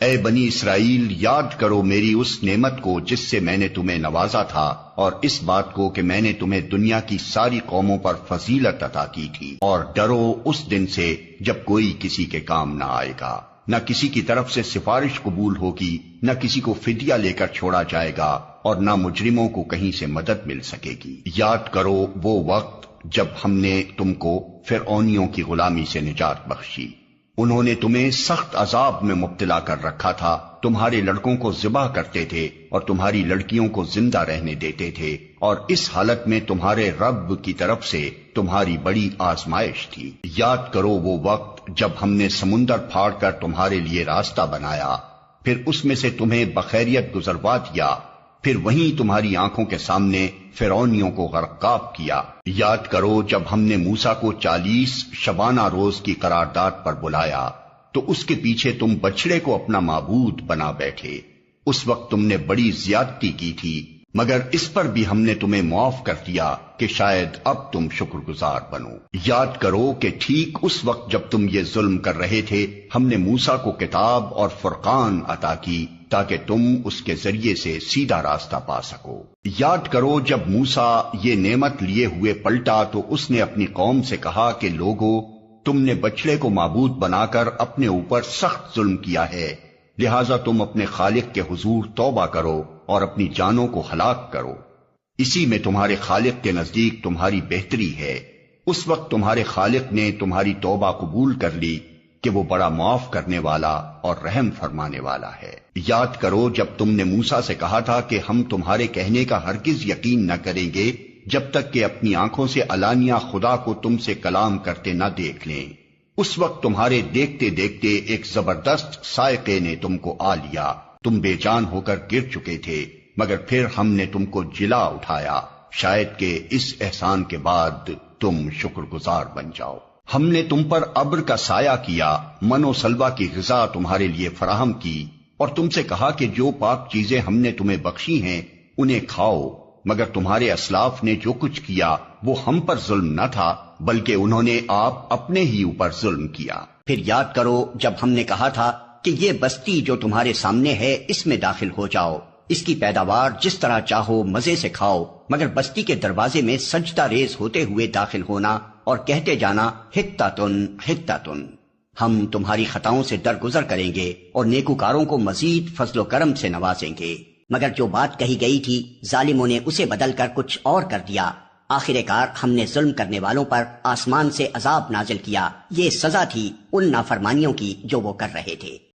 اے بنی اسرائیل، یاد کرو میری اس نعمت کو جس سے میں نے تمہیں نوازا تھا، اور اس بات کو کہ میں نے تمہیں دنیا کی ساری قوموں پر فضیلت عطا کی تھی، اور ڈرو اس دن سے جب کوئی کسی کے کام نہ آئے گا، نہ کسی کی طرف سے سفارش قبول ہوگی، نہ کسی کو فدیہ لے کر چھوڑا جائے گا، اور نہ مجرموں کو کہیں سے مدد مل سکے گی۔ یاد کرو وہ وقت جب ہم نے تم کو فرعونیوں کی غلامی سے نجات بخشی۔ انہوں نے تمہیں سخت عذاب میں مبتلا کر رکھا تھا، تمہارے لڑکوں کو ذبح کرتے تھے اور تمہاری لڑکیوں کو زندہ رہنے دیتے تھے، اور اس حالت میں تمہارے رب کی طرف سے تمہاری بڑی آزمائش تھی۔ یاد کرو وہ وقت جب ہم نے سمندر پھاڑ کر تمہارے لیے راستہ بنایا، پھر اس میں سے تمہیں بخیریت گزروا دیا، پھر وہیں تمہاری آنکھوں کے سامنے فرعونیوں کو غرقاب کیا۔ یاد کرو جب ہم نے موسیٰ کو 40 شبانہ روز کی قرارداد پر بلایا تو اس کے پیچھے تم بچڑے کو اپنا معبود بنا بیٹھے۔ اس وقت تم نے بڑی زیادتی کی تھی، مگر اس پر بھی ہم نے تمہیں معاف کر دیا کہ شاید اب تم شکر گزار بنو۔ یاد کرو کہ ٹھیک اس وقت جب تم یہ ظلم کر رہے تھے، ہم نے موسیٰ کو کتاب اور فرقان عطا کی تاکہ تم اس کے ذریعے سے سیدھا راستہ پا سکو۔ یاد کرو جب موسیٰ یہ نعمت لیے ہوئے پلٹا تو اس نے اپنی قوم سے کہا کہ لوگو، تم نے بچڑے کو معبود بنا کر اپنے اوپر سخت ظلم کیا ہے، لہٰذا تم اپنے خالق کے حضور توبہ کرو اور اپنی جانوں کو ہلاک کرو، اسی میں تمہارے خالق کے نزدیک تمہاری بہتری ہے۔ اس وقت تمہارے خالق نے تمہاری توبہ قبول کر لی کہ وہ بڑا معاف کرنے والا اور رحم فرمانے والا ہے۔ یاد کرو جب تم نے موسیٰ سے کہا تھا کہ ہم تمہارے کہنے کا ہرگز یقین نہ کریں گے جب تک کہ اپنی آنکھوں سے علانیہ خدا کو تم سے کلام کرتے نہ دیکھ لیں۔ اس وقت تمہارے دیکھتے دیکھتے ایک زبردست صاعقے نے تم کو آ لیا، تم بے جان ہو کر گر چکے تھے، مگر پھر ہم نے تم کو جلا اٹھایا، شاید کہ اس احسان کے بعد تم شکر گزار بن جاؤ۔ ہم نے تم پر ابر کا سایہ کیا، من و سلوہ کی غذا تمہارے لیے فراہم کی، اور تم سے کہا کہ جو پاک چیزیں ہم نے تمہیں بخشی ہیں انہیں کھاؤ، مگر تمہارے اسلاف نے جو کچھ کیا وہ ہم پر ظلم نہ تھا بلکہ انہوں نے آپ اپنے ہی اوپر ظلم کیا۔ پھر یاد کرو جب ہم نے کہا تھا کہ یہ بستی جو تمہارے سامنے ہے اس میں داخل ہو جاؤ، اس کی پیداوار جس طرح چاہو مزے سے کھاؤ، مگر بستی کے دروازے میں سجدہ ریز ہوتے ہوئے داخل ہونا اور کہتے جانا حطۃ حطۃ، ہم تمہاری خطاؤں سے درگزر کریں گے اور نیکوکاروں کو مزید فضل و کرم سے نوازیں گے۔ مگر جو بات کہی گئی تھی ظالموں نے اسے بدل کر کچھ اور کر دیا۔ آخر کار ہم نے ظلم کرنے والوں پر آسمان سے عذاب نازل کیا، یہ سزا تھی ان نافرمانیوں کی جو وہ کر رہے تھے۔